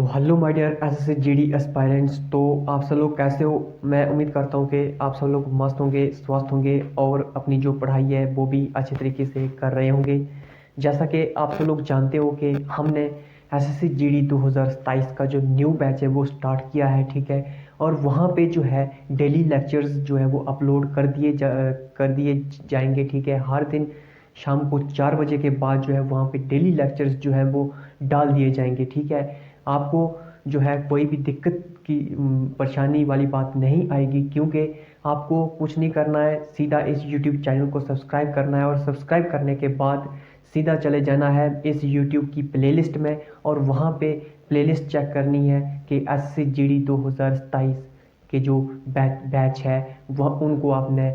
Hello my dear SSC GD aspirants. तो आप सब लोग कैसे हो? मैं उम्मीद करता हूँ कि आप सब लोग मस्त होंगे, स्वस्थ होंगे और अपनी जो पढ़ाई है वो भी अच्छे तरीके से कर रहे होंगे। जैसा कि आप सब लोग जानते हो कि हमने एसएससी जीडी 2027 का जो न्यू बैच है वो स्टार्ट किया है, ठीक है। और वहाँ पे जो है डेली लेक्चर्स जो है वो अपलोड कर दिए जाएंगे, ठीक है। हर दिन शाम को 4 बजे के बाद जो है वहाँ पे डेली लेक्चर्स जो है वो डाल दिए जाएंगे, ठीक है। आपको जो है कोई भी दिक्कत की परेशानी वाली बात नहीं आएगी, क्योंकि आपको कुछ नहीं करना है, सीधा इस यूट्यूब चैनल को सब्सक्राइब करना है और सब्सक्राइब करने के बाद सीधा चले जाना है इस यूट्यूब की प्लेलिस्ट में और वहाँ पे प्लेलिस्ट चेक करनी है कि एसएससी जीडी 2027 के जो बैच है वह उनको आपने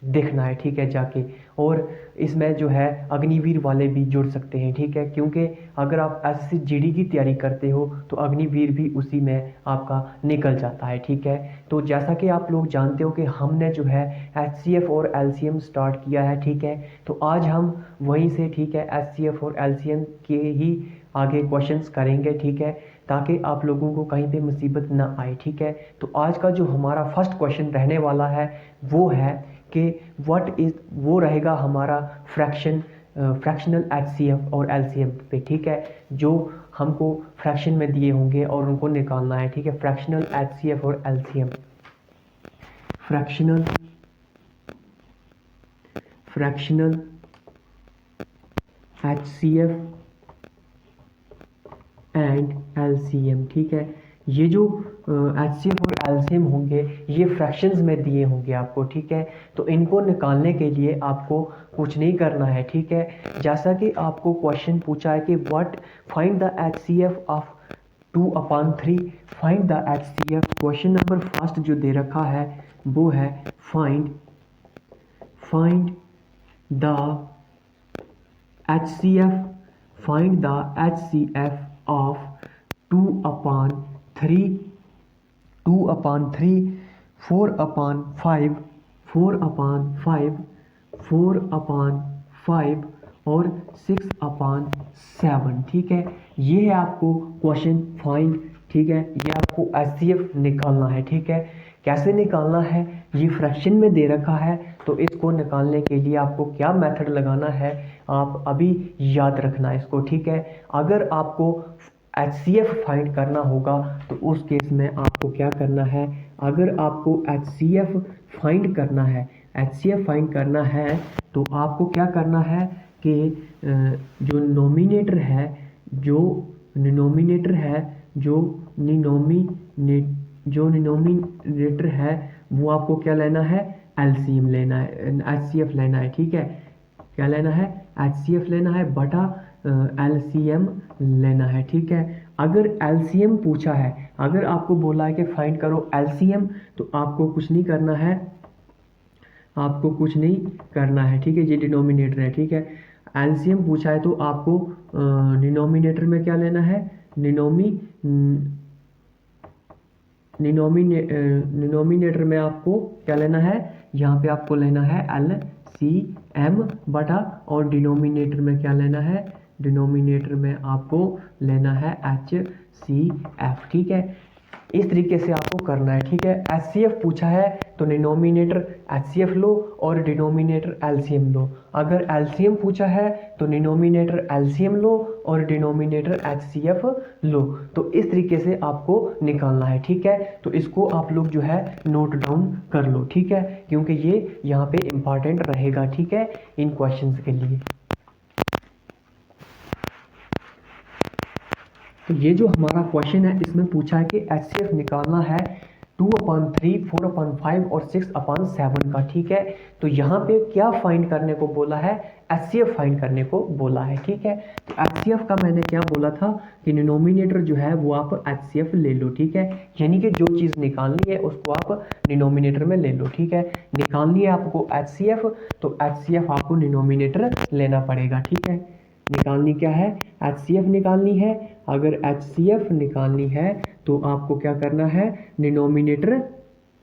देखना है, ठीक है, जाके। और इसमें जो है अग्निवीर वाले भी जुड़ सकते हैं, ठीक है, क्योंकि अगर आप एसएससी जीडी की तैयारी करते हो तो अग्निवीर भी उसी में आपका निकल जाता है, ठीक है। तो जैसा कि आप लोग जानते हो कि हमने जो है एचसीएफ और एलसीएम स्टार्ट किया है, ठीक है। तो आज हम वहीं से, ठीक है, एचसीएफ और एलसीएम के ही आगे क्वेश्चंस करेंगे, ठीक है, ताकि आप लोगों को कहीं पे मुसीबत ना आए, ठीक है। तो आज का जो हमारा फर्स्ट क्वेश्चन रहने वाला है वो है कि व्हाट इज, वो रहेगा हमारा फ्रैक्शनल एचसीएफ और एलसीएम पे, ठीक है, जो हमको फ्रैक्शन में दिए होंगे और उनको निकालना है, ठीक है। फ्रैक्शनल एचसीएफ और LCM, fractional fractional HCF and LCM, ठीक है। ये जो एचसीएफ और एलसीएम होंगे ये फ्रैक्शंस में दिए होंगे आपको, ठीक है। तो इनको निकालने के लिए आपको कुछ नहीं करना है, ठीक है। जैसा कि आपको क्वेश्चन पूछा है कि what find the HCF of 2/3, find the HCF. Question number first जो दे रखा है वो है find the HCF, find the HCF of 2/3, 2/3, 4/5, 4/5, 4/5 और 6/7, ठीक है। ये है आपको क्वेश्चन फाइंड, ठीक है। ये आपको HCF निकालना है, ठीक है। कैसे निकालना है, ये फ्रैक्शन में दे रखा है, तो इसको निकालने के लिए आपको क्या मेथड लगाना है आप अभी याद रखना इसको, ठीक है। अगर आपको HCF फाइंड करना होगा तो उस केस में आपको क्या करना है, अगर आपको HCF फाइंड करना है, HCF फाइंड करना है तो आपको क्या करना है कि जो नोमिनेटर है, जो डिनोमिनेटर है, जो डिनोमिनेटर है वो आपको क्या लेना है, एलसीएम लेना है, एचसीएफ लेना है, ठीक है। क्या लेना है, एचसीएफ लेना है बटा एलसीएम लेना है, ठीक है। अगर एलसीएम पूछा है, अगर आपको बोला है कि फाइंड करो एलसीएम, तो आपको कुछ नहीं करना है, आपको कुछ नहीं करना है, ठीक है। ये डिनोमिनेटर है, ठीक है। एलसीएम पूछा है तो आपको डिनोमिनेटर में क्या लेना है, डिनोमिनेटर में आपको क्या लेना है, यहाँ पे आपको लेना है LCM बटा, और डिनोमिनेटर में क्या लेना है, डिनोमिनेटर में आपको लेना है HCF, ठीक है। इस तरीके से आपको करना है, ठीक है। HCF पूछा है तो डिनोमिनेटर HCF लो और डिनोमिनेटर LCM लो। अगर LCM पूछा है तो डिनोमिनेटर LCM लो और डिनोमिनेटर HCF लो। तो इस तरीके से आपको निकालना है, ठीक है। तो इसको आप लोग जो है नोट डाउन कर लो, ठीक है, क्योंकि ये यहाँ पे इंपॉर्टेंट रहेगा, ठीक है, इन क्वेश्चंस के लिए। तो ये जो हमारा क्वेश्चन है इसमें पूछा है कि HCF निकालना है 2/3, 4/5 और 6/7 का, ठीक है। तो यहाँ पे क्या फाइंड करने को बोला है, HCF फाइंड करने को बोला है, ठीक है। तो HCF का मैंने क्या बोला था कि डिनोमिनेटर जो है वो आप HCF ले लो, ठीक है। यानी कि जो चीज़ निकालनी है उसको आप डिनोमिनेटर में ले लो, ठीक है। निकालनी है आपको HCF, तो HCF आपको डिनोमिनेटर लेना पड़ेगा, ठीक है। निकालनी क्या है, HCF निकालनी है। अगर HCF निकालनी है तो आपको क्या करना है, डिनोमिनेटर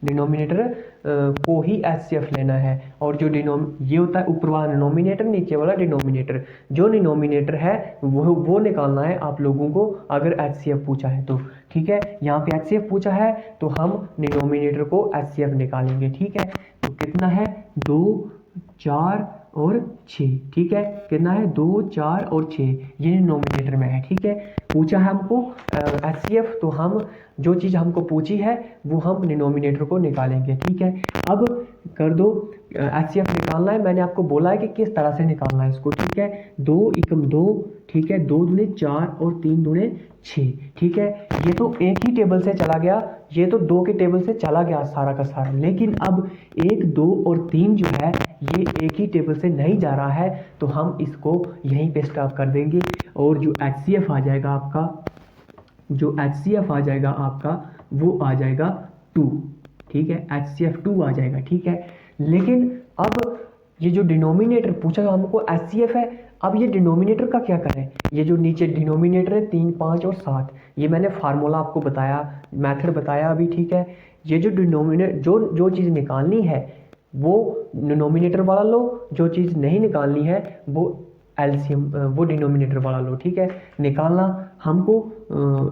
डिनोमिनेटर को ही एचसीएफ लेना है। और जो ये होता है ऊपर वाला डिनोमिनेटर, नीचे वाला डिनोमिनेटर। जो डिनोमिनेटर है वो निकालना है आप लोगों को अगर एचसीएफ पूछा है तो। ठीक है, यहाँ पे एचसीएफ पूछा है तो हम डिनोमिनेटर को एचसीएफ निकालेंगे। ठीक है, तो कितना है 2 4 और 6। ठीक है, कितना है 2 4 और 6, ये डिनोमिनेटर में है। ठीक है, पूछा है हमको एचसीएफ, तो हम जो चीज़ हमको पूछी है वो हम डिनोमिनेटर को निकालेंगे। ठीक है, अब कर दो एचसीएफ निकालना है। मैंने आपको बोला है कि किस तरह से निकालना है इसको। ठीक है, 2 एकम 2, ठीक है, 2 दूने 4 और 3 दूने 6। ठीक है, ये तो एक ही टेबल से चला गया, ये तो 2 के टेबल से चला गया सारा का सारा। लेकिन अब 1 2 और 3 जो है ये एक ही टेबल से नहीं जा रहा है, तो हम इसको यहीं पे स्टॉप कर देंगे। और जो एचसीएफ आ जाएगा आपका, जो एचसीएफ आ जाएगा आपका वो आ जाएगा 2। ठीक है, एचसीएफ 2 आ जाएगा। ठीक है, लेकिन अब ये जो डिनोमिनेटर पूछा हमको एचसीएफ है, अब ये डिनोमिनेटर का क्या करें। ये जो नीचे डिनोमिनेटर है 3 5 और 7, ये मैंने फार्मूला आपको बताया, मेथड बताया अभी। ठीक है, ये जो डिनोमिनेटर जो चीज़ निकालनी है वो डिनोमिनेटर वाला लो, जो चीज़ नहीं निकालनी है वो एलसीएम वो डिनोमिनेटर वाला लो। ठीक है, निकालना हमको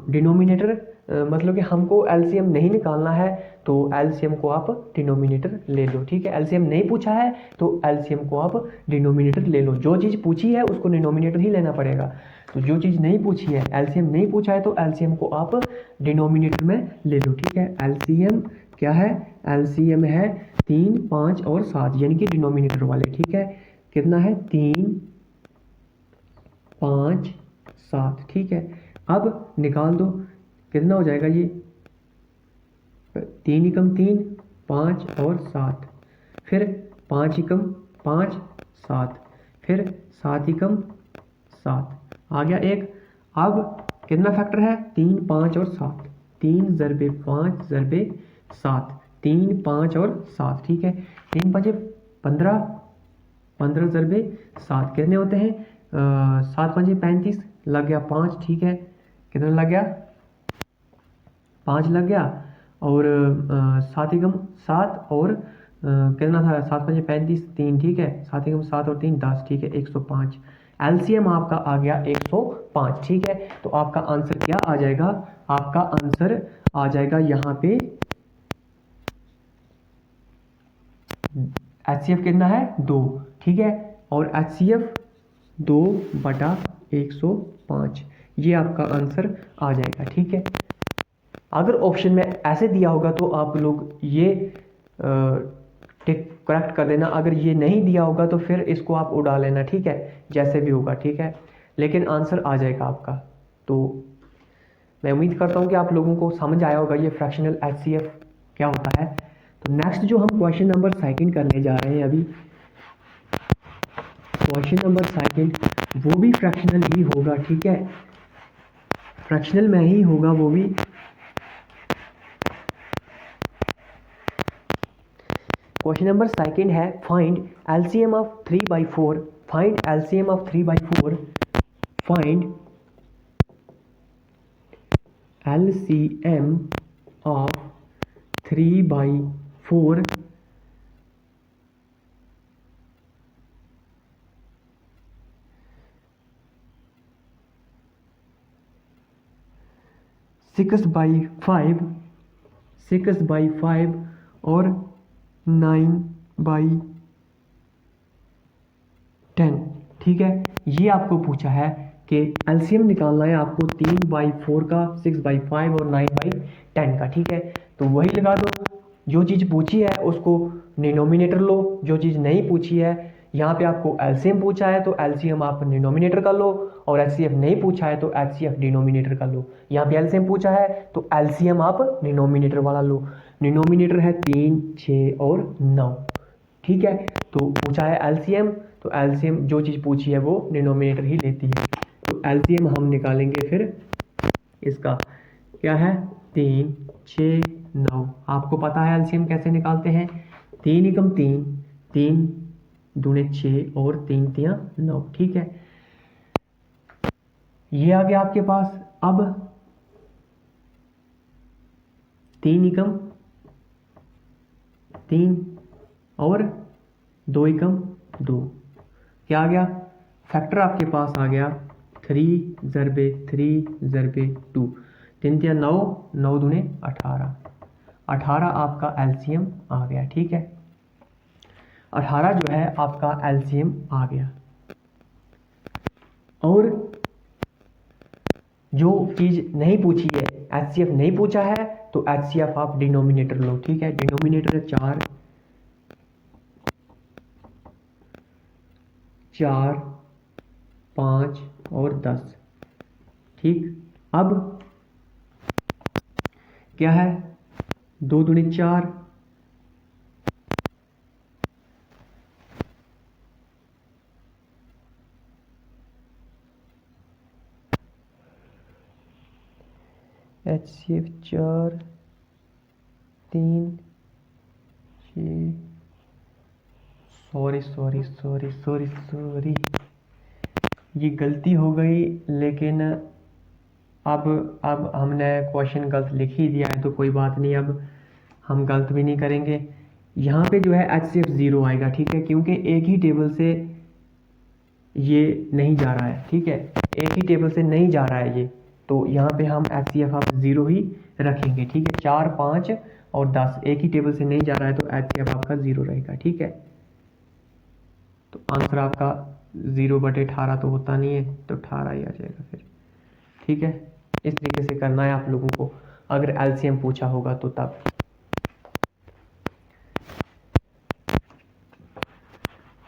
डिनोमिनेटर मतलब कि हमको एलसीएम नहीं निकालना है, तो एलसीएम को आप डिनोमिनेटर ले लो। ठीक है, एलसीएम नहीं पूछा है तो एलसीएम को आप डिनोमिनेटर ले लो। जो चीज़ पूछी है उसको डिनोमिनेटर ही लेना पड़ेगा। तो जो चीज़ नहीं पूछी है, एलसीएम नहीं पूछा है, तो एलसीएम को आप डिनोमिनेटर में ले लो। ठीक है, एलसीएम क्या है, एलसीएम है 3 5 और 7, यानी कि डिनोमिनेटर वाले। ठीक है, कितना है 3 5 7। ठीक है, अब निकाल दो, कितना हो जाएगा ये 3 एकम 3 5 और 7, फिर 5 एकम 5 7, फिर 7 एकम 7 आ गया एक। अब कितना फैक्टर है 3 5 और 7, 3 ज़रबे 5 ज़रबे 7, 3 5 और 7। ठीक है, 3 5 15, 15 ज़रबे 7 कितने होते हैं 7 5 35, लग गया 5। ठीक है, कितना लग गया 5 लग गया। और 7 एकम 7 और कितना था 7 5 35 3। ठीक है, 7 एकम 7 और 3 10। ठीक है, 105। एलसीएम आपका आ गया 105। ठीक है, तो आपका आंसर क्या आ जाएगा, आपका आंसर आ जाएगा यहाँ पे एचसीएफ कितना है 2। ठीक है, और एचसीएफ 2/105, ये आपका आंसर आ जाएगा। ठीक है, अगर ऑप्शन में ऐसे दिया होगा तो आप लोग ये टिक करेक्ट कर देना, अगर ये नहीं दिया होगा तो फिर इसको आप उड़ा लेना। ठीक है, जैसे भी होगा। ठीक है, लेकिन आंसर आ जाएगा आपका। तो मैं उम्मीद करता हूँ कि आप लोगों को समझ आया होगा ये फ्रैक्शनल एचसीएफ क्या होता है। तो नेक्स्ट जो हम क्वेश्चन नंबर 2 करने जा रहे हैं अभी, क्वेश्चन नंबर 2 वो भी फ्रैक्शनल ही होगा। ठीक है, फ्रैक्शनल में ही होगा वो भी। क्वेश्चन नंबर 2 है find LCM of 3/4, find LCM of 3/4, find LCM of 3/4 6/5, 6/5 और 9/10। ठीक है, ये आपको पूछा है कि एलसीएम निकालना है आपको 3/4 का, 6/5 और 9/10 का। ठीक है, तो वही लगा दो, जो चीज़ पूछी है उसको डिनोमिनेटर लो, जो चीज़ नहीं पूछी है, यहाँ पे आपको एलसीएम पूछा है तो एलसीएम आप डिनोमिनेटर का लो, और एचसीएफ नहीं पूछा है तो एचसीएफ डिनोमिनेटर का लो। यहाँ पे एलसीएम पूछा है तो एलसीएम आप डिनोमिनेटर वाला लो। डिनोमिनेटर है 3 6 और 9। ठीक है, तो पूछा है एलसीएम, तो एलसीएम जो चीज़ पूछी है वो डिनोमिनेटर ही लेती है। तो एलसीएम हम निकालेंगे फिर इसका, क्या है 3 6 9। आपको पता है एलसीएम कैसे निकालते हैं, 3 एकम 3, 3 दूने 6 और 3 तियां 9। ठीक है, ये आ गया आपके पास। अब 3 एकम 3 और 2 एकम 2, क्या आ गया, फैक्टर आपके पास आ गया 3 ज़रबे 3 ज़रबे 2, 3 तिया 9, 9 दूने 18, 18 आपका एलसीएम आ गया। ठीक है, 18 जो है आपका एलसीएम आ गया। और जो चीज़ नहीं पूछी है, एचसीएफ नहीं पूछा है, तो एचसीएफ आप डिनोमिनेटर लो। ठीक है, डिनोमिनेटर है 4, 4, 5 और 10। ठीक, अब क्या है, 2 दूनी 4, एचसीएफ 4, 3, 6, सॉरी ये गलती हो गई, लेकिन अब हमने क्वेश्चन गलत लिख ही दिया है तो कोई बात नहीं, अब हम गलत भी नहीं करेंगे। यहाँ पे जो है एचसीएफ 0 आएगा। ठीक है, क्योंकि एक ही टेबल से ये नहीं जा रहा है। ठीक है, एक ही टेबल से नहीं जा रहा है ये, तो यहाँ पे हम एचसीएफ आप 0 ही रखेंगे। ठीक है, 4, 5 और 10 एक ही टेबल से नहीं जा रहा है तो एचसीएफ आपका 0 रहेगा। ठीक है, तो आंसर आपका 0/18 तो होता नहीं है, तो 18 ही आ जाएगा फिर। ठीक है, इस तरीके से करना है आप लोगों को, अगर एलसीएम पूछा होगा तो तब।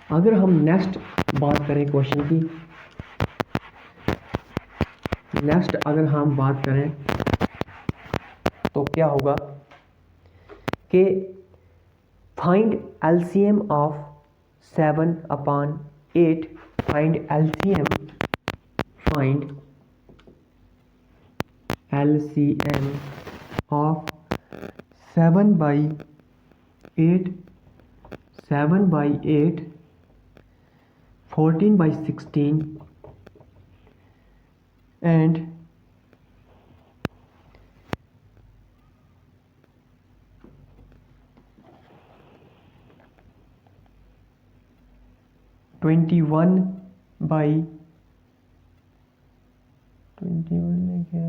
अगर हम नेक्स्ट बात करें क्वेश्चन की, नेक्स्ट अगर हम बात करें तो क्या होगा कि find LCM of 7/8, find LCM of 7/8, 7/8, 14/16 and 21/21 में क्या है,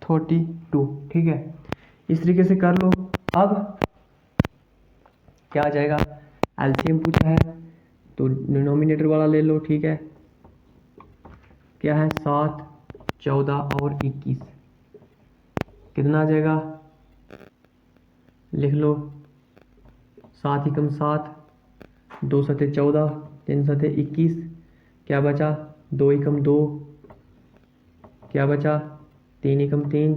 21/32। ठीक है, इस तरीके से कर लो। अब क्या आ जाएगा, एलसीएम पूछा है तो डिनोमिनेटर वाला ले लो। ठीक है, क्या है, 7, 14 और 21, कितना आ जाएगा, लिख लो, 7 एकम 7, 2 सते 14, 3 सते 21, क्या बचा, 2 एकम 2, क्या बचा, 3 एकम 3,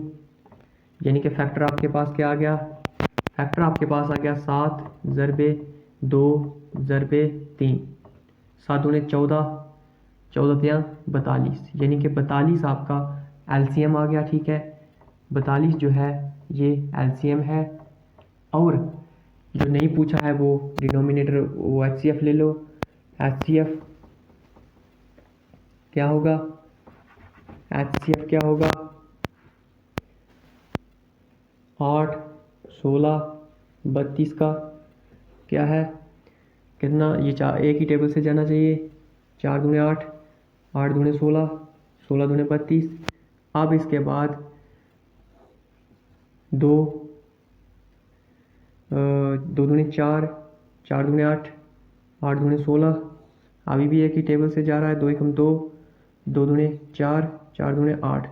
यानी कि फैक्टर आपके पास क्या आ गया, फैक्टर आपके पास आ गया 7 ज़रबे 2 ज़रबे 3, 7 दूने 14, 14 तिया 42, यानी कि 42 आपका एलसीएम आ गया। ठीक है, 42 जो है ये एलसीएम है। और जो नहीं पूछा है वो डिनोमिनेटर, वो एचसीएफ ले लो। एचसीएफ क्या होगा, एचसीएफ क्या होगा, 8, 16, 32 का क्या है, कितना, ये एक ही टेबल से जाना चाहिए, 4 दूने 8, 8 दूने 16, 16 दूने 32। अब इसके बाद 2 दूने 4, 4 दूने 8, 8 दूने 16, अभी भी एक ही टेबल से जा रहा है, 2 एकम 2, 2 दूने 4, 4 दूने 8,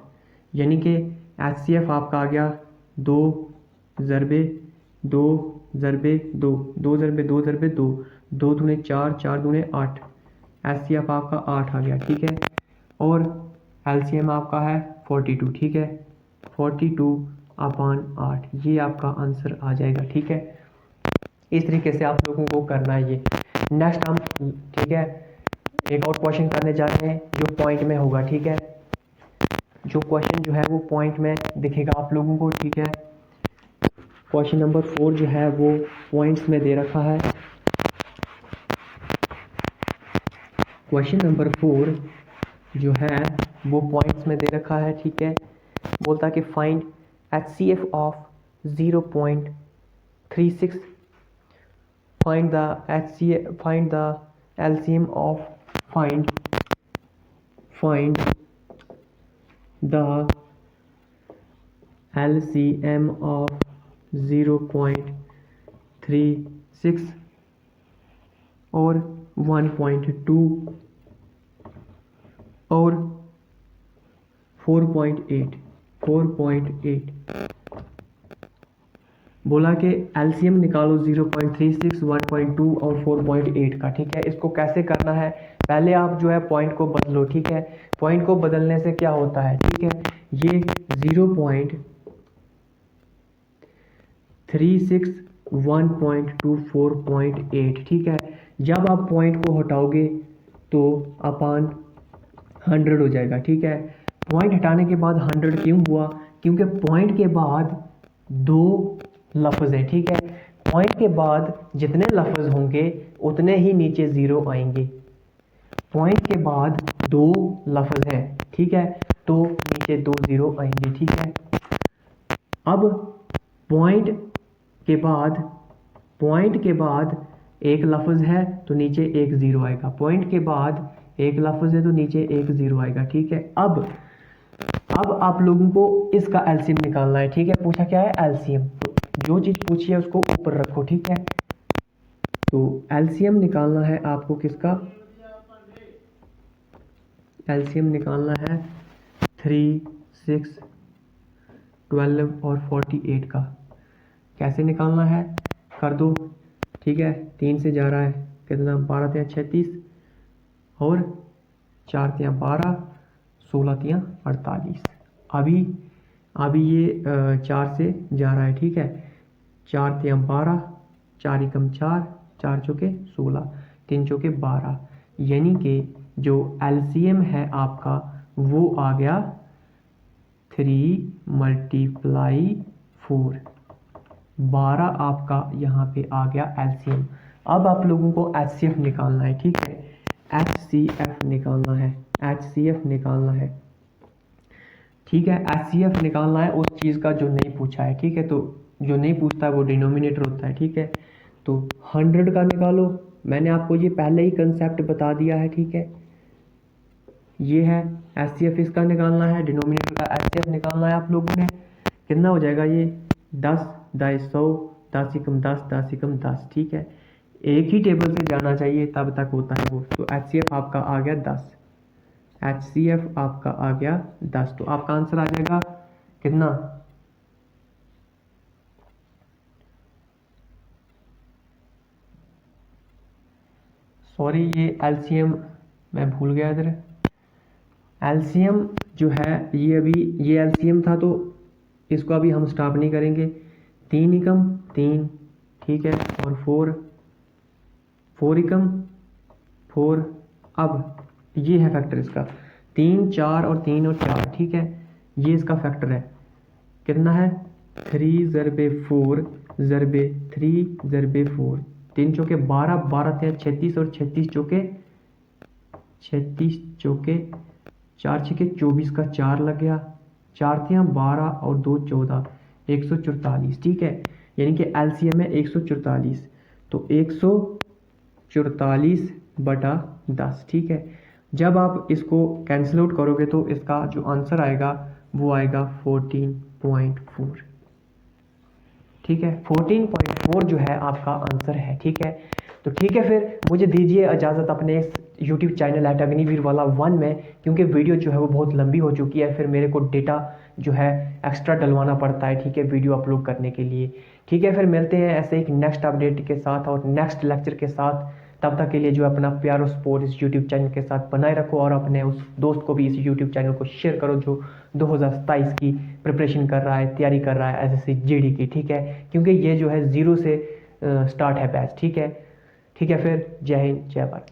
यानी कि एचसीएफ आपका आ गया 2 ज़रबे 2 ज़रबे 2, 2 ज़रबे 2 ज़रबे 2, 2 दूने 4, 4 दूने 8, एचसीएफ आपका 8 आ गया। ठीक है, और एलसीएम आपका है 42। ठीक है, 42/8, ये आपका आंसर आ जाएगा। ठीक है, इस तरीके से आप लोगों को करना है ये। नेक्स्ट हम, ठीक है, एक और क्वेश्चन करने जा रहे हैं जो पॉइंट में होगा, ठीक है। जो क्वेश्चन जो है वो पॉइंट में दिखेगा आप लोगों को, ठीक है। क्वेश्चन नंबर 4 जो है वो पॉइंट्स में दे रखा है। क्वेश्चन नंबर 4 जो है वो पॉइंट्स में दे रखा है, ठीक है। बोलता कि find HCF of 0.36, find the HCF, find the LCM of, find the LCM of 0.36 और 1.2 और 4.8 बोला कि एलसीएम निकालो 0.36, 1.2 और 4.8 का, ठीक है। इसको कैसे करना है, पहले आप जो है पॉइंट को बदलो, ठीक है। पॉइंट को बदलने से क्या होता है, ठीक है। ये 0.36, 1.2, 4.8, ठीक है। जब आप पॉइंट को हटाओगे तो अपान 100 हो जाएगा, ठीक है। पॉइंट हटाने के बाद 100 क्यों हुआ, क्योंकि पॉइंट के बाद दो लफ्ज़ है, ठीक है। पॉइंट के बाद जितने लफ्ज़ होंगे उतने ही नीचे ज़ीरो आएंगे। पॉइंट के बाद दो लफ्ज़ हैं, ठीक है, तो नीचे 2 ज़ीरो आएंगे, ठीक है। अब पॉइंट के बाद एक लफ्ज़ है तो नीचे 1 ज़ीरो आएगा। पॉइंट के बाद एक लफ्ज़ है तो नीचे 1 ज़ीरो आएगा, ठीक है। अब आप लोगों को इसका एलसीएम निकालना है, ठीक है। पूछा क्या है, एलसीएम। तो जो चीज़ पूछी है उसको ऊपर रखो, ठीक है। तो एलसीएम निकालना है आपको किसका, एलसीएम निकालना है 3, 6, 12 और 48 का। कैसे निकालना है, कर दो, ठीक है। 3 से जा रहा है कितना, 12 तिया 36 और 4 तिया 12, 16 तिया 48। अभी ये 4 से जा रहा है, ठीक है। 4 तिया 12, 4 एकम 4, 4 चौके 16, 3 चौके 12, यानी कि जो एलसीएम है आपका वो आ गया 3 × 4, 12 आपका यहाँ पे आ गया एलसीएम। अब आप लोगों को एचसीएफ निकालना है, ठीक है। एचसीएफ निकालना है, एचसीएफ निकालना है, ठीक है। एचसीएफ निकालना है उस चीज़ का जो नहीं पूछा है, ठीक है। तो जो नहीं पूछता है वो डिनोमिनेटर होता है, ठीक है। तो 100 का निकालो, मैंने आपको ये पहले ही कंसेप्ट बता दिया है, ठीक है। ये है एचसीएफ, इसका निकालना है, डिनोमिनेटर का एचसीएफ निकालना है आप लोगों ने। कितना हो जाएगा ये, 10, 100, 10 एकम 10, 10 एकम 10, ठीक है। एक ही टेबल से जाना चाहिए तब तक होता है वो। तो एचसीएफ आपका आ गया 10, एचसीएफ आपका आ गया 10। तो आपका आंसर आ जाएगा कितना, सॉरी ये एलसीएम मैं भूल गया इधर। एलसीएम जो है ये एलसीएम था तो इसको अभी हम स्टॉप नहीं करेंगे। 3 एकम 3, ठीक है, और 4 एकम 4। अब ये है फैक्टर इसका, 3, 4 और 3 और 4, ठीक है। ये इसका फैक्टर है, कितना है, 3 ज़रबे 4 ज़रबे 3 ज़रबे 4, 3 चौके 12, 12 तिया 36 और 36 चौके 4 छके 24 का 4 लग गया, 4 तिया 12 और 2 14, 144, ठीक है। यानी कि एलसीएम है 144, तो 144/10, ठीक है। जब आप इसको कैंसिल आउट करोगे तो इसका जो आंसर आएगा वो आएगा 14.4, ठीक है। 14.4 जो है आपका आंसर है, ठीक है। तो ठीक है, फिर मुझे दीजिए इजाज़त अपने इस यूट्यूब चैनल अग्निवीर वाला 1 में, क्योंकि वीडियो जो है वो बहुत लंबी हो चुकी है। फिर मेरे को डेटा जो है एक्स्ट्रा डलवाना पड़ता है, ठीक है, वीडियो अपलोड करने के लिए। ठीक है, फिर मिलते हैं ऐसे एक नेक्स्ट अपडेट के साथ और नेक्स्ट लेक्चर के साथ। तब तक के लिए जो अपना प्यारो स्पोर्ट इस यूट्यूब चैनल के साथ बनाए रखो और अपने उस दोस्त को भी इस यूट्यूब चैनल को शेयर करो जो 2027 की प्रिपरेशन कर रहा है, तैयारी कर रहा है एसएससी जीडी की, ठीक है। क्योंकि ये जो है 0 से स्टार्ट है बैच, ठीक है। ठीक है, फिर जय हिंद, जय भारत।